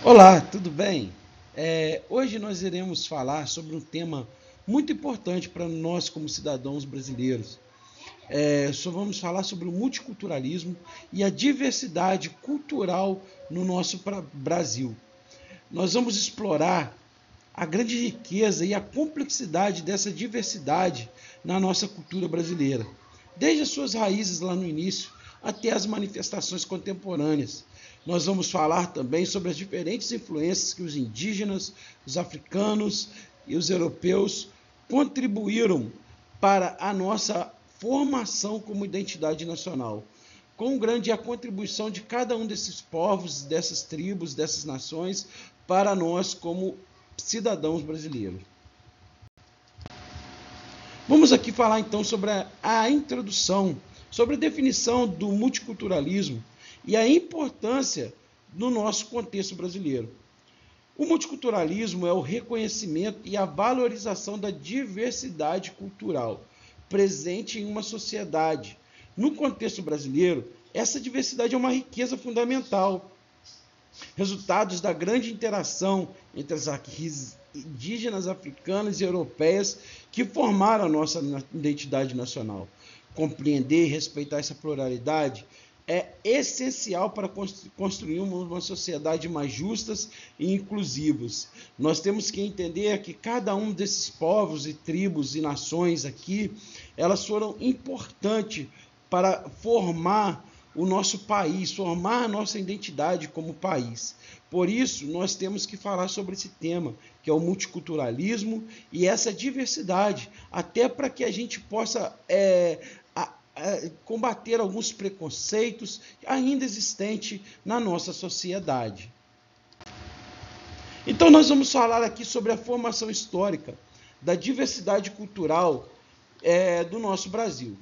Olá, tudo bem? Hoje nós iremos falar sobre um tema muito importante para nós como cidadãos brasileiros. Só vamos falar sobre o multiculturalismo e a diversidade cultural no nosso Brasil. Nós vamos explorar a grande riqueza e a complexidade dessa diversidade na nossa cultura brasileira, desde as suas raízes lá no início até as manifestações contemporâneas. Nós vamos falar também sobre as diferentes influências que os indígenas, os africanos e os europeus contribuíram para a nossa formação como identidade nacional. Quão grande é a contribuição de cada um desses povos, dessas tribos, dessas nações para nós como cidadãos brasileiros. Vamos aqui falar então sobre a introdução, sobre a definição do multiculturalismo e a importância no nosso contexto brasileiro. O multiculturalismo é o reconhecimento e a valorização da diversidade cultural presente em uma sociedade. No contexto brasileiro, essa diversidade é uma riqueza fundamental, resultados da grande interação entre as indígenas africanas e europeias que formaram a nossa identidade nacional. Compreender e respeitar essa pluralidade é essencial para construir uma sociedade mais justa e inclusiva. Nós temos que entender que cada um desses povos e tribos e nações aqui, elas foram importantes para formar o nosso país, formar a nossa identidade como país. Por isso, nós temos que falar sobre esse tema, que é o multiculturalismo e essa diversidade, até para que a gente possa combater alguns preconceitos ainda existentes na nossa sociedade. Então, nós vamos falar aqui sobre a formação histórica da diversidade cultural do nosso Brasil.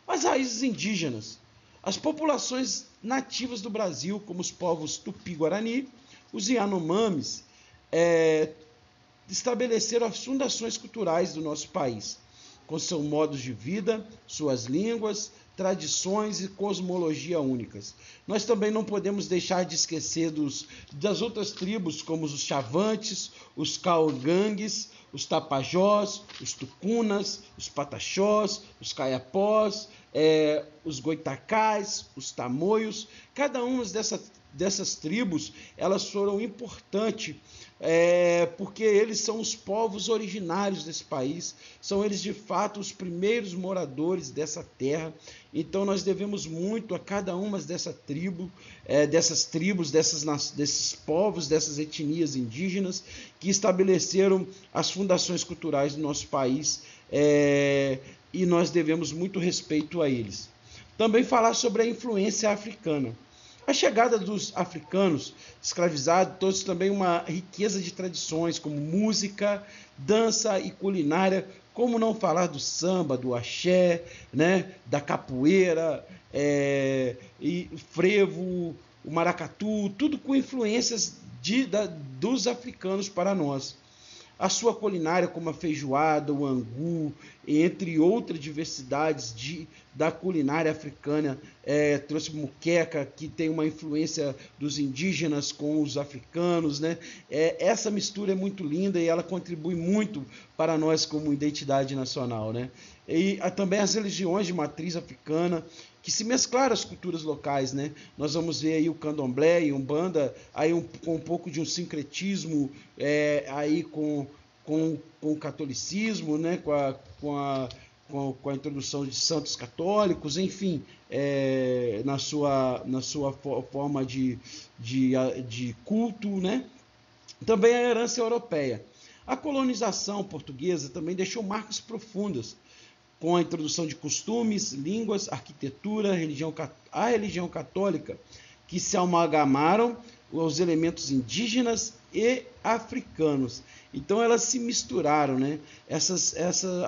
As raízes indígenas. As populações nativas do Brasil, como os povos Tupi-Guarani, os Yanomamis, estabeleceram as fundações culturais do nosso país, com seus modos de vida, suas línguas, tradições e cosmologia únicas. Nós também não podemos deixar de esquecer das outras tribos, como os Chavantes, os Caogangues, os Tapajós, os Tucunas, os Pataxós, os Caiapós, os Goitacás, os Tamoios. Cada uma dessas tribos, elas foram importantes, porque eles são os povos originários desse país, são eles de fato os primeiros moradores dessa terra. Então nós devemos muito a cada uma dessas tribos, desses povos, dessas etnias indígenas que estabeleceram as fundações culturais do nosso país, e nós devemos muito respeito a eles. Também falar sobre a influência africana. A chegada dos africanos escravizados trouxe também uma riqueza de tradições, como música, dança e culinária, como não falar do samba, do axé, né, da capoeira, e frevo, o maracatu, tudo com influências dos africanos para nós. A sua culinária, como a feijoada, o angu, entre outras diversidades da culinária africana, trouxe muqueca, que tem uma influência dos indígenas com os africanos, né? Essa mistura é muito linda e ela contribui muito para nós como identidade nacional, né? E também as religiões de matriz africana, que se mesclaram às culturas locais, né? Nós vamos ver aí o candomblé e umbanda aí com um pouco de um sincretismo, aí com o catolicismo, né? com a introdução de santos católicos, enfim, na sua forma de culto, né? Também a herança europeia. A colonização portuguesa também deixou marcas profundas, com a introdução de costumes, línguas, arquitetura, a religião católica, que se amalgamaram aos elementos indígenas e africanos. Então elas se misturaram, né?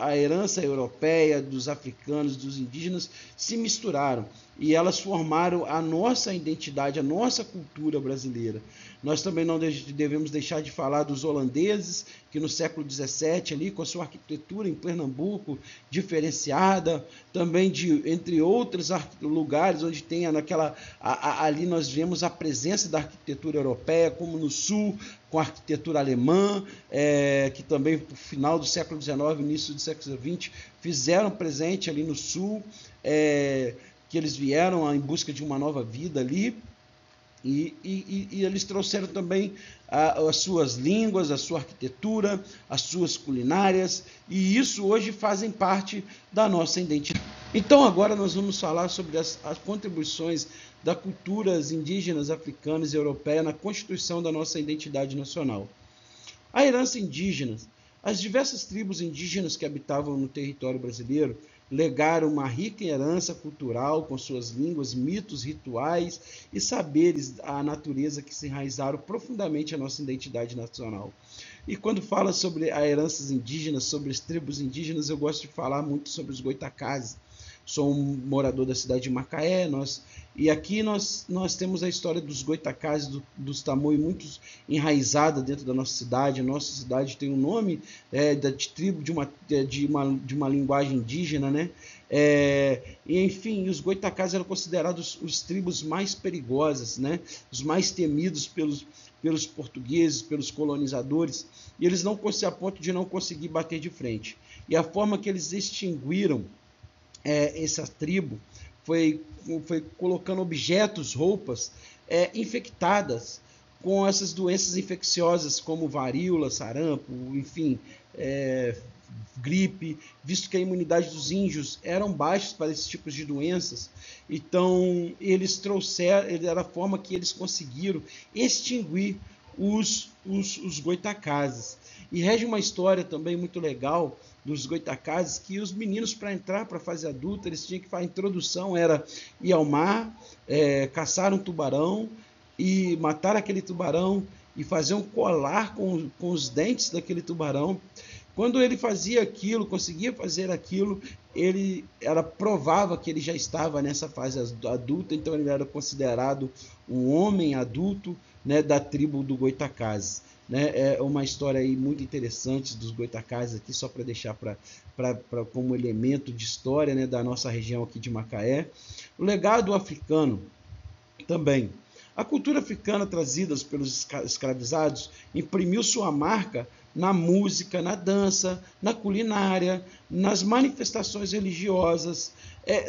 A herança europeia dos africanos, dos indígenas, se misturaram. e elas formaram a nossa identidade, a nossa cultura brasileira. Nós também não devemos deixar de falar dos holandeses, que no século XVII, ali, com a sua arquitetura em Pernambuco, diferenciada, também entre outros lugares onde tem ali nós vemos a presença da arquitetura europeia, como no sul, com a arquitetura alemã, que também, no final do século XIX, início do século XX, fizeram presente ali no sul, que eles vieram em busca de uma nova vida ali, e eles trouxeram também as suas línguas, a sua arquitetura, as suas culinárias, e isso hoje fazem parte da nossa identidade. Então agora nós vamos falar sobre as contribuições das culturas indígenas, africanas e europeias na constituição da nossa identidade nacional. A herança indígena. As diversas tribos indígenas que habitavam no território brasileiro legaram uma rica herança cultural com suas línguas, mitos, rituais e saberes à natureza que se enraizaram profundamente a nossa identidade nacional. E quando fala sobre as heranças indígenas, sobre as tribos indígenas, eu gosto de falar muito sobre os Goitacazes. Sou um morador da cidade de Macaé, e aqui nós temos a história dos Goitacazes, dos Tamoios, muito enraizada dentro da nossa cidade. A nossa cidade tem um nome de tribo, de uma linguagem indígena, né? E, enfim, os Goitacazes eram considerados os tribos mais perigosas, né? Os mais temidos pelos portugueses, pelos colonizadores, e eles não conseguiam, a ponto de não conseguir bater de frente. E a forma que eles extinguiram essa tribo foi colocando objetos, roupas infectadas com essas doenças infecciosas como varíola, sarampo, enfim, gripe, visto que a imunidade dos índios eram baixas para esses tipos de doenças. Então eles trouxeram, era a forma que eles conseguiram extinguir os Goitacazes. E rege uma história também muito legal dos Goitacazes, que os meninos, para entrar para a fase adulta, eles tinham que fazer a introdução, era ir ao mar, caçar um tubarão e matar aquele tubarão e fazer um colar com os dentes daquele tubarão. Quando ele fazia aquilo, conseguia fazer aquilo, ele provava que ele já estava nessa fase adulta, então ele era considerado um homem adulto, né, da tribo do Goitacazes. Né? É uma história aí muito interessante dos Goitacazes aqui, só para deixar como elemento de história, né, da nossa região aqui de Macaé. O legado africano também. A cultura africana trazida pelos escravizados imprimiu sua marca na música, na dança, na culinária, nas manifestações religiosas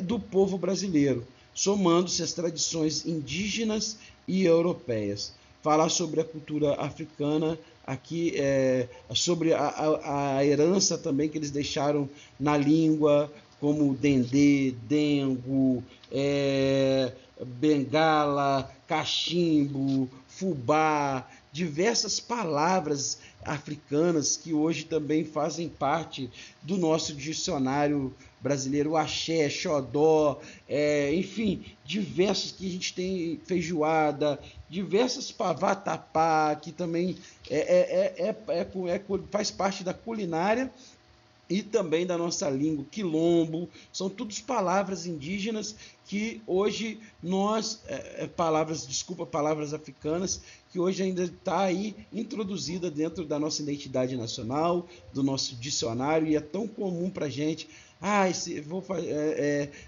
do povo brasileiro, somando-se às tradições indígenas e europeias. Falar sobre a cultura africana aqui, sobre a herança também que eles deixaram na língua, como dendê, dengo, bengala, cachimbo, fubá, diversas palavras africanas que hoje também fazem parte do nosso dicionário brasileiro, axé, xodó, enfim, diversos que a gente tem, feijoada, diversas vatapá, que também faz parte da culinária e também da nossa língua, quilombo, são todas palavras indígenas que hoje palavras africanas, que hoje ainda está aí introduzida dentro da nossa identidade nacional, do nosso dicionário, e é tão comum para a gente,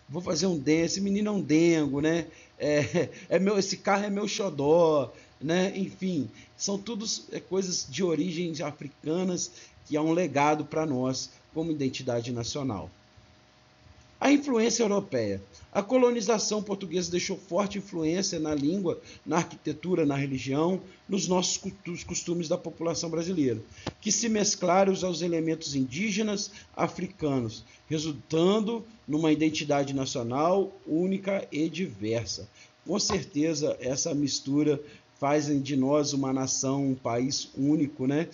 vou fazer um dengo, esse menino é um dengo, né? Esse carro é meu xodó, né? Enfim, são todas coisas de origens africanas que é um legado para nós como identidade nacional. A influência europeia. A colonização portuguesa deixou forte influência na língua, na arquitetura, na religião, nos nossos costumes da população brasileira, que se mesclaram aos elementos indígenas africanos, resultando numa identidade nacional única e diversa. Com certeza, essa mistura faz de nós uma nação, um país único, né?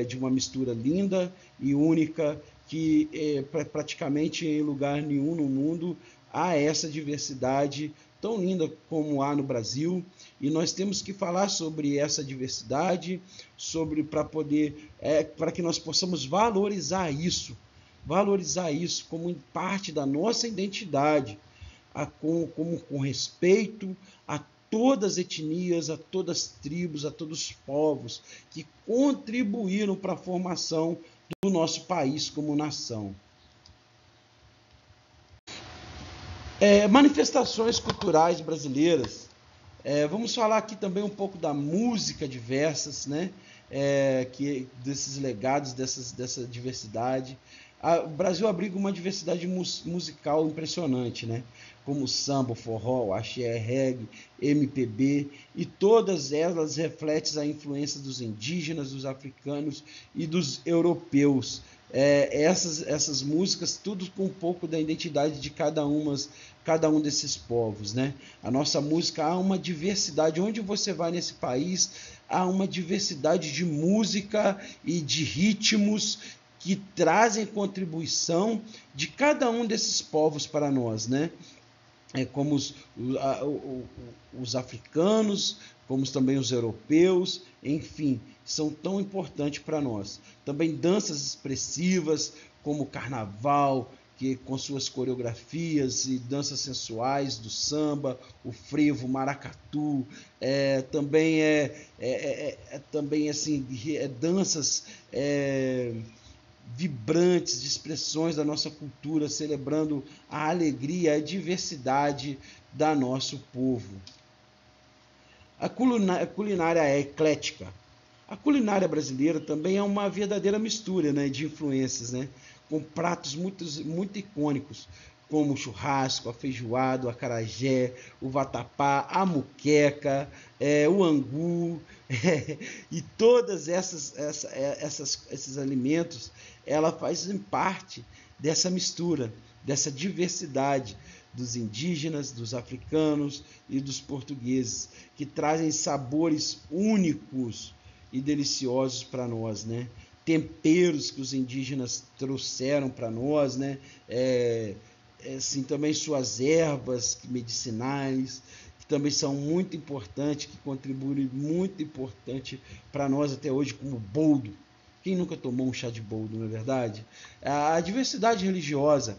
De uma mistura linda e única, que praticamente em lugar nenhum no mundo há essa diversidade tão linda como há no Brasil, e nós temos que falar sobre essa diversidade, para que nós possamos valorizar isso como parte da nossa identidade. com respeito a todas as etnias, a todas as tribos, a todos os povos que contribuíram para a formação do nosso país como nação. Manifestações culturais brasileiras. Vamos falar aqui também um pouco da música diversas, né? Desses legados, dessa diversidade. O Brasil abriga uma diversidade musical impressionante, né? Como samba, forró, axé, reggae, MPB, e todas elas refletem a influência dos indígenas, dos africanos e dos europeus. Essas músicas, tudo com um pouco da identidade de cada um desses povos, né? A nossa música, há uma diversidade, onde você vai nesse país, há uma diversidade de música e de ritmos que trazem contribuição de cada um desses povos para nós, né? Como os africanos, como também os europeus, enfim, são tão importantes para nós. Também danças expressivas, como o carnaval, que com suas coreografias e danças sensuais do samba, o frevo, o maracatu, também assim, danças vibrantes de expressões da nossa cultura, celebrando a alegria, a diversidade da nosso povo. A culinária é eclética. A culinária brasileira também é uma verdadeira mistura, né, de influências, né, com pratos muito icônicos, como o churrasco, a feijoada, o acarajé, o vatapá, a muqueca, o angu, e todos esses alimentos, ela fazem parte dessa mistura, dessa diversidade dos indígenas, dos africanos e dos portugueses, que trazem sabores únicos e deliciosos para nós, né? Temperos que os indígenas trouxeram para nós, né? Assim, também suas ervas medicinais, que também são muito importantes, que contribuem muito importante para nós até hoje, como o boldo. Quem nunca tomou um chá de boldo, não é verdade? A diversidade religiosa,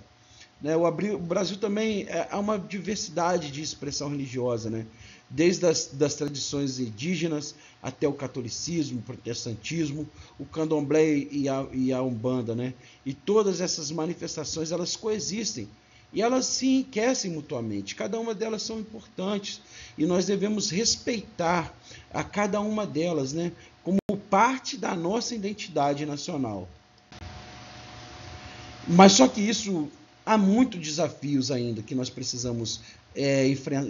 né? O Brasil também há uma diversidade de expressão religiosa, né? Desde das tradições indígenas até o catolicismo, o protestantismo, o candomblé e a umbanda, né? E todas essas manifestações, elas coexistem e elas se enriquecem mutuamente. Cada uma delas são importantes e nós devemos respeitar a cada uma delas, né? Como parte da nossa identidade nacional. Mas só que isso, há muitos desafios ainda que nós precisamos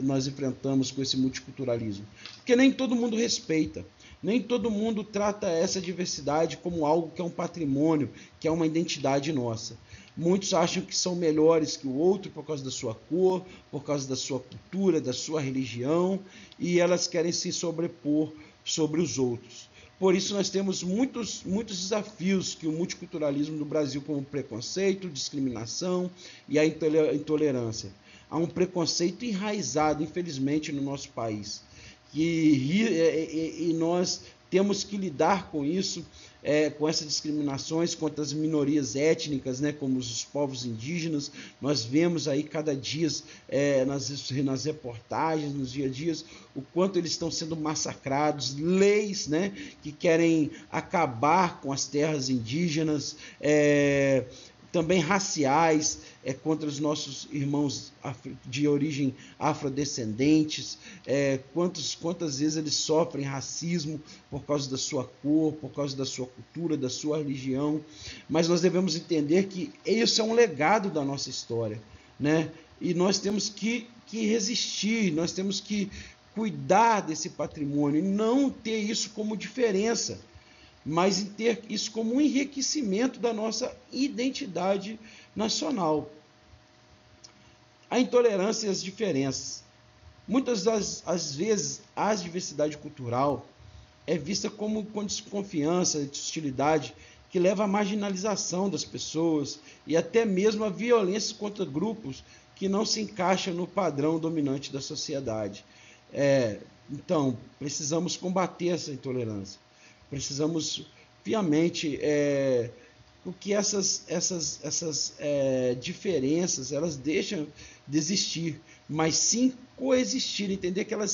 nós enfrentamos com esse multiculturalismo, porque nem todo mundo respeita, nem todo mundo trata essa diversidade como algo que é um patrimônio, que é uma identidade nossa. Muitos acham que são melhores que o outro por causa da sua cor, por causa da sua cultura, da sua religião, e elas querem se sobrepor sobre os outros. Por isso nós temos muitos desafios que o multiculturalismo no Brasil, como preconceito, discriminação e a intolerância. Há um preconceito enraizado, infelizmente, no nosso país. E nós temos que lidar com isso, com essas discriminações contra as minorias étnicas, né, como os povos indígenas. Nós vemos aí cada dia nas reportagens, nos dia a dias, o quanto eles estão sendo massacrados, leis, né, que querem acabar com as terras indígenas, também raciais, contra os nossos irmãos de origem afrodescendentes, quantas vezes eles sofrem racismo por causa da sua cor, por causa da sua cultura, da sua religião. Mas nós devemos entender que isso é um legado da nossa história, né? E nós temos que resistir, nós temos que cuidar desse patrimônio e não ter isso como diferença, mas ter isso como um enriquecimento da nossa identidade nacional. A intolerância e as diferenças. Muitas das vezes, a diversidade cultural é vista como com desconfiança, hostilidade, que leva à marginalização das pessoas e até mesmo à violência contra grupos que não se encaixam no padrão dominante da sociedade. Então, precisamos combater essa intolerância. Precisamos, obviamente, porque essas diferenças, elas deixam de existir. mas sim coexistir, entender que elas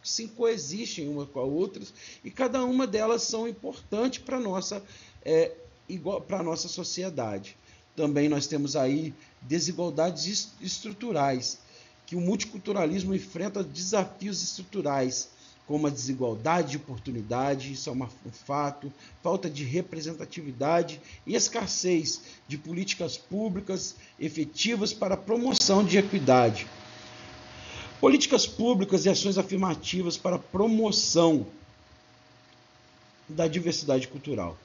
sim coexistem uma com a outra, e cada uma delas são importantes para a nossa sociedade. Também nós temos aí desigualdades estruturais, que o multiculturalismo enfrenta desafios estruturais, como a desigualdade de oportunidade, isso é um fato, falta de representatividade e escassez de políticas públicas efetivas para a promoção de equidade. Políticas públicas e ações afirmativas para a promoção da diversidade cultural.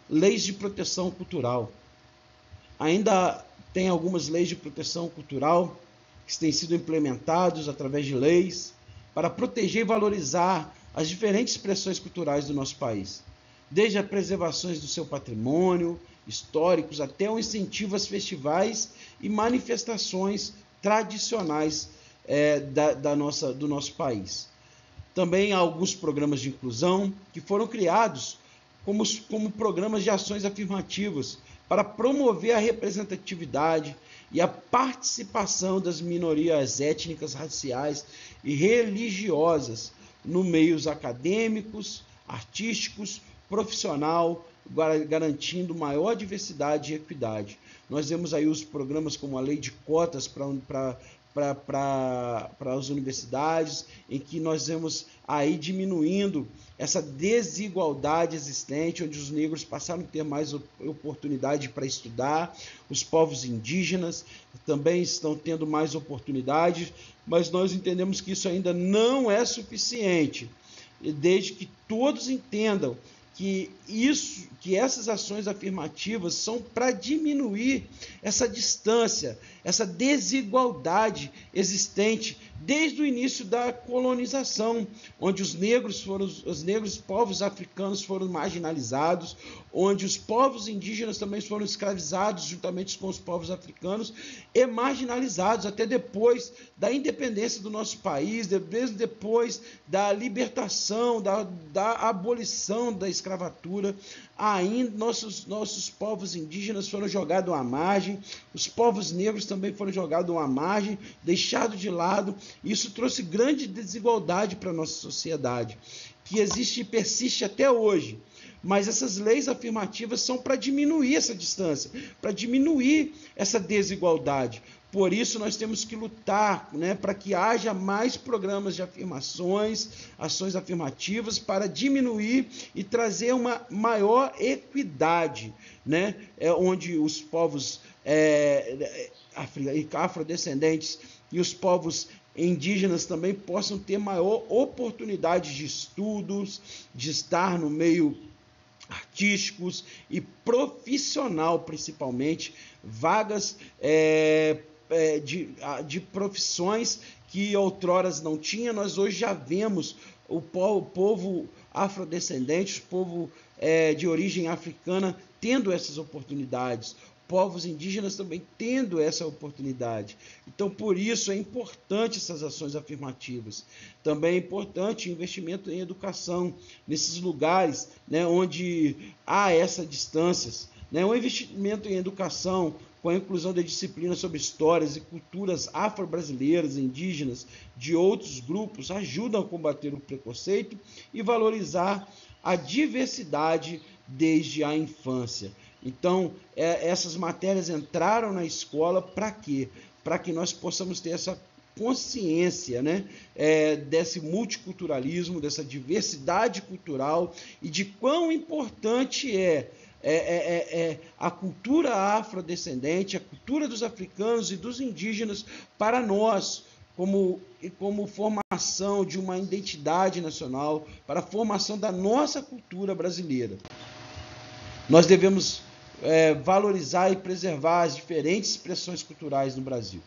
Leis de proteção cultural. Ainda tem algumas leis de proteção cultural que têm sido implementados através de leis para proteger e valorizar as diferentes expressões culturais do nosso país, desde as preservações do seu patrimônio históricos até o incentivo às festivais e manifestações tradicionais do nosso país. Também há alguns programas de inclusão que foram criados como programas de ações afirmativas para promover a representatividade e a participação das minorias étnicas, raciais e religiosas no meios acadêmicos, artísticos, profissional, garantindo maior diversidade e equidade. Nós vemos aí os programas como a Lei de Cotas para as universidades, em que nós vemos aí diminuindo essa desigualdade existente, onde os negros passaram a ter mais oportunidade para estudar, os povos indígenas também estão tendo mais oportunidades, mas nós entendemos que isso ainda não é suficiente, desde que todos entendam que essas ações afirmativas são para diminuir essa distância, essa desigualdade existente desde o início da colonização, onde os negros povos africanos foram marginalizados, onde os povos indígenas também foram escravizados juntamente com os povos africanos e marginalizados até depois da independência do nosso país, mesmo depois da libertação, da abolição da escravatura. Ainda nossos povos indígenas foram jogados à margem, os povos negros também foram jogados à margem, deixados de lado. Isso trouxe grande desigualdade para a nossa sociedade, que existe e persiste até hoje. Mas essas leis afirmativas são para diminuir essa distância, para diminuir essa desigualdade. Por isso, nós temos que lutar, né, para que haja mais programas de afirmações, ações afirmativas, para diminuir e trazer uma maior equidade, né, onde os povos afrodescendentes e os povos indígenas também possam ter maior oportunidade de estudos, de estar no meio artísticos e profissional, principalmente, vagas de profissões que outroras não tinha. Nós hoje já vemos o povo afrodescendente, o povo de origem africana tendo essas oportunidades, povos indígenas também tendo essa oportunidade. Então, por isso, é importante essas ações afirmativas. Também é importante o investimento em educação, nesses lugares, né, onde há essas distâncias. Né, o investimento em educação, com a inclusão de disciplinas sobre histórias e culturas afro-brasileiras, indígenas, de outros grupos, ajudam a combater o preconceito e valorizar a diversidade desde a infância. Então, essas matérias entraram na escola para quê? Para que nós possamos ter essa consciência, né, desse multiculturalismo, dessa diversidade cultural e de quão importante a cultura afrodescendente, a cultura dos africanos e dos indígenas para nós, como formação de uma identidade nacional, para a formação da nossa cultura brasileira. Nós devemos valorizar e preservar as diferentes expressões culturais no Brasil.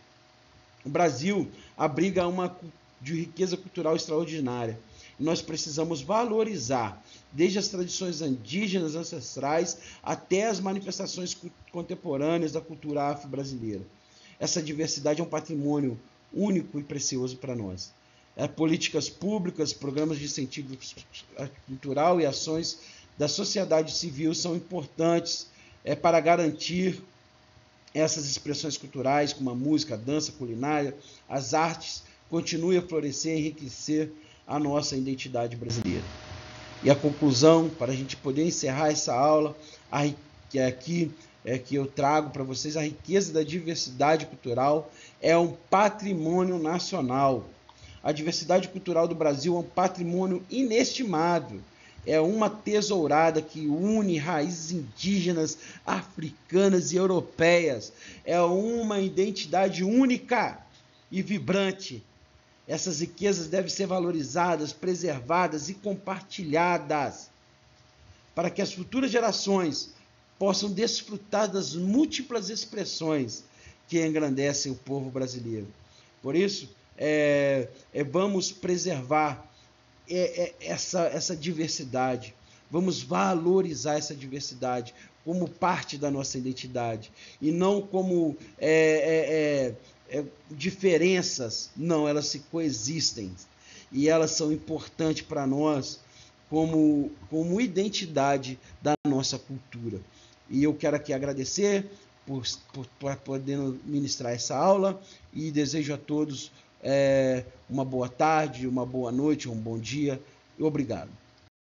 O Brasil abriga uma de riqueza cultural extraordinária. E nós precisamos valorizar, desde as tradições indígenas ancestrais até as manifestações contemporâneas da cultura afro-brasileira. Essa diversidade é um patrimônio único e precioso para nós. Políticas públicas, programas de incentivo cultural e ações da sociedade civil são importantes para garantir essas expressões culturais, como a música, a dança, a culinária, as artes, continuem a florescer e enriquecer a nossa identidade brasileira. E a conclusão, para a gente poder encerrar essa aula, que aqui que eu trago para vocês, a riqueza da diversidade cultural é um patrimônio nacional. A diversidade cultural do Brasil é um patrimônio inestimável. É uma tesourada que une raízes indígenas, africanas e europeias. É uma identidade única e vibrante. Essas riquezas devem ser valorizadas, preservadas e compartilhadas para que as futuras gerações possam desfrutar das múltiplas expressões que engrandecem o povo brasileiro. Por isso, vamos preservar essa diversidade, vamos valorizar essa diversidade como parte da nossa identidade e não como diferenças. Não, elas se coexistem e elas são importantes para nós como identidade da nossa cultura. E eu quero aqui agradecer por poder ministrar essa aula e desejo a todos uma boa tarde, uma boa noite, um bom dia e obrigado.